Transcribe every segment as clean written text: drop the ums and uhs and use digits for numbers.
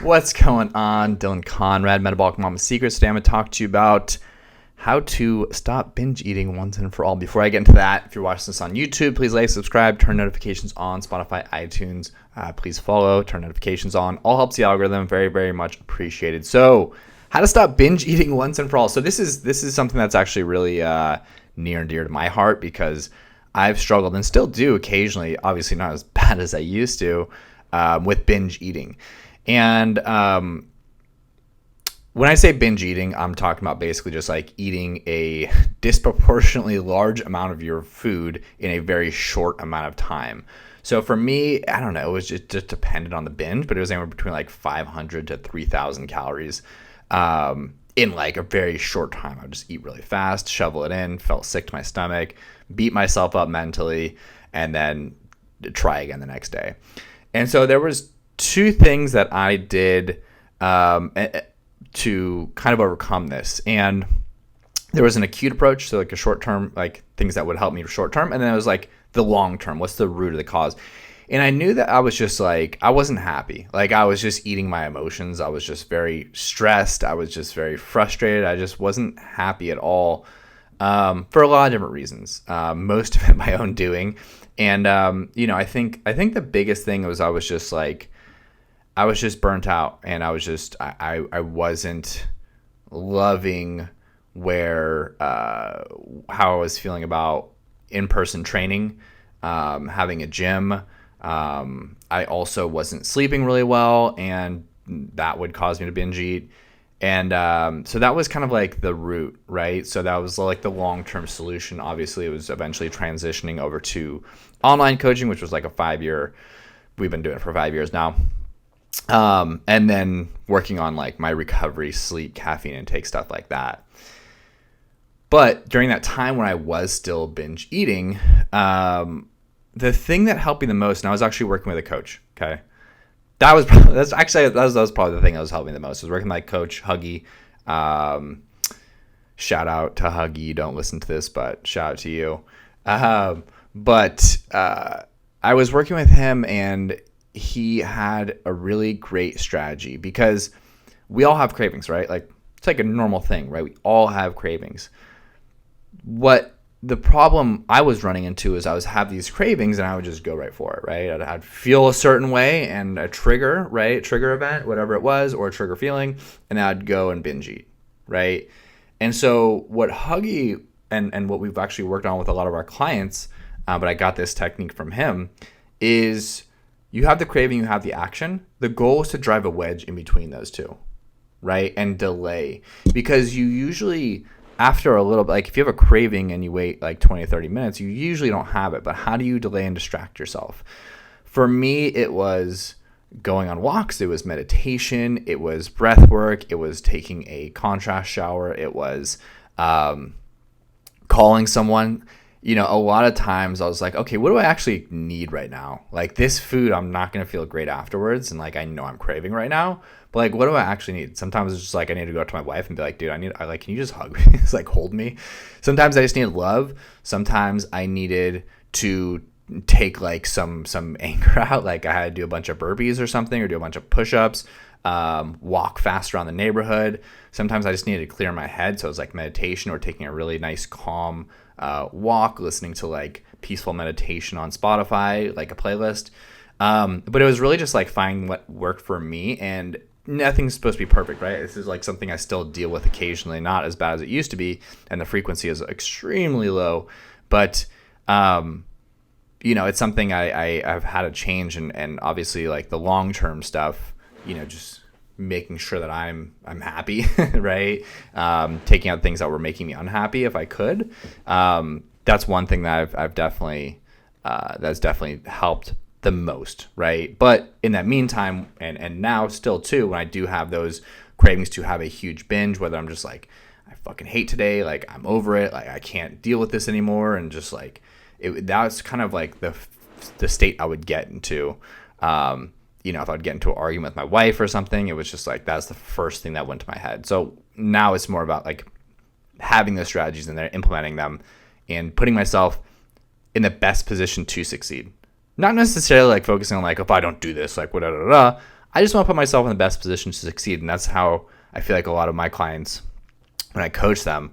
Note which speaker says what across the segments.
Speaker 1: What's going on? Dylan Conrad, Metabolic Mama Secrets. Today I'm going to talk to you about how to stop binge eating once and for all. Before I get into that, if you're watching this on YouTube, please like, subscribe, turn notifications on, Spotify, iTunes. Please follow, turn notifications on. All helps the algorithm. Very, very much appreciated. So how to stop binge eating once and for all. So this is something that's actually really near and dear to my heart because I've struggled and still do occasionally, obviously not as bad as I used to, with binge eating. And when I say binge eating, I'm talking about basically just like eating a disproportionately large amount of your food in a very short amount of time. So for me, I don't know, it was just dependent on the binge, but it was anywhere between like 500 to 3,000 calories in like a very short time. I would just eat really fast, shovel it in, felt sick to my stomach, beat myself up mentally, and then try again the next day. And so there was two things that I did to kind of overcome this. And there was an acute approach, so like a short term, like things that would help me short term. And then it was like the long term, what's the root of the cause? And I knew that I was just like, I wasn't happy. Like I was just eating my emotions. I was just very stressed. I was just very frustrated. I just wasn't happy at all for a lot of different reasons. Most of it my own doing. And, I think the biggest thing was I was just burnt out, and I was just, I wasn't loving how I was feeling about in-person training, having a gym. I also wasn't sleeping really well, and that would cause me to binge eat. And so that was kind of like the root, right? So that was like the long-term solution. Obviously, it was eventually transitioning over to online coaching, which was like we've been doing it for 5 years now. And then working on like my recovery, sleep, caffeine intake, stuff like that. But during that time when I was still binge eating, the thing that helped me the most, and I was actually working with a coach. Okay. That was probably the thing that was helping me the most, was working with my coach, Huggy. Shout out to Huggy. Don't listen to this, but shout out to you. But I was working with him, and he had a really great strategy, because we all have cravings, right? Like it's like a normal thing, right? We all have cravings. What the problem I was running into is I was have these cravings and I would just go right for it, right? I'd feel a certain way and a trigger, right? Trigger event, whatever it was, or a trigger feeling, and I'd go and binge eat, right? And so what Huggy and what we've actually worked on with a lot of our clients, but I got this technique from him, is you have the craving, you have the action. The goal is to drive a wedge in between those two, right? And delay. Because you usually, after a little bit, like if you have a craving and you wait like 20 or 30 minutes, you usually don't have it. But how do you delay and distract yourself? For me, it was going on walks. It was meditation. It was breath work. It was taking a contrast shower. It was calling someone. A lot of times I was like, okay, what do I actually need right now? Like this food, I'm not going to feel great afterwards. And like, I know I'm craving right now, but like, what do I actually need? Sometimes it's just like, I need to go up to my wife and be like, dude, can you just hug me? It's like, hold me. Sometimes I just needed love. Sometimes I needed to take like some anger out. Like I had to do a bunch of burpees or something, or do a bunch of push-ups, walk fast around the neighborhood. Sometimes I just needed to clear my head. So it was like meditation, or taking a really nice, calm walk, listening to like peaceful meditation on Spotify, like a playlist. But it was really just like finding what worked for me, and nothing's supposed to be perfect, right? This is like something I still deal with occasionally, not as bad as it used to be, and the frequency is extremely low, but it's something I've had to change, and obviously like the long-term stuff, just making sure that I'm happy, right? Taking out things that were making me unhappy if I could. That's one thing that I've definitely that's definitely helped the most, right? But in that meantime, and now still too, when I do have those cravings to have a huge binge, whether I'm just like, I fucking hate today, like I'm over it, like I can't deal with this anymore, and just like that's kind of like the state I would get into. If I'd get into an argument with my wife or something, it was just like, that's the first thing that went to my head. So now it's more about like having those strategies in there, implementing them, and putting myself in the best position to succeed. Not necessarily like focusing on like, if I don't do this, like whatever. I just want to put myself in the best position to succeed. And that's how I feel like a lot of my clients, when I coach them,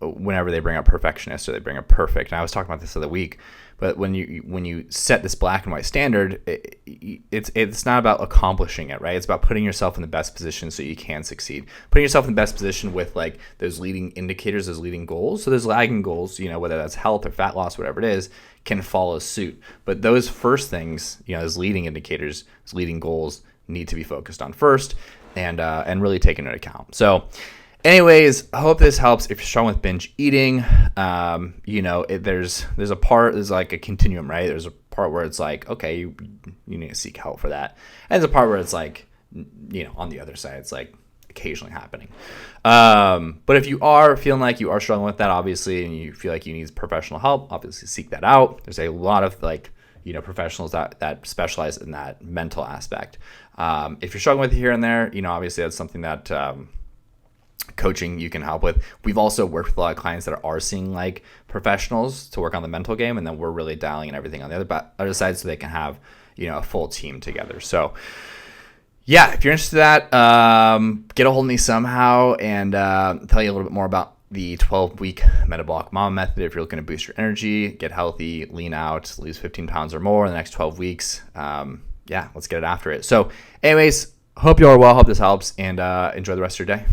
Speaker 1: whenever they bring up perfectionist or they bring up perfect, and I was talking about this the other week, but when you set this black and white standard, it's not about accomplishing it, right? It's about putting yourself in the best position so you can succeed. Putting yourself in the best position with like those leading indicators, those leading goals. So those lagging goals, whether that's health or fat loss, whatever it is, can follow suit. But those first things, those leading indicators, those leading goals need to be focused on first and really taken into account. So anyways, I hope this helps. If you're struggling with binge eating, there's like a continuum, right? There's a part where it's like, okay, you need to seek help for that. And there's a part where it's like, on the other side, it's like occasionally happening. But if you are feeling like you are struggling with that, obviously, and you feel like you need professional help, obviously seek that out. There's a lot of professionals that specialize in that mental aspect. If you're struggling with it here and there, obviously that's something that coaching you can help with. We've also worked with a lot of clients that are seeing like professionals to work on the mental game, and then we're really dialing in everything on the other side so they can have a full team together. So yeah, if you're interested in that, get a hold of me somehow and tell you a little bit more about the 12-week Metabolic Mama method. If you're looking to boost your energy, get healthy, lean out, lose 15 pounds or more in the next 12 weeks, let's get it after it. So anyways, hope you are well, hope this helps, and enjoy the rest of your day.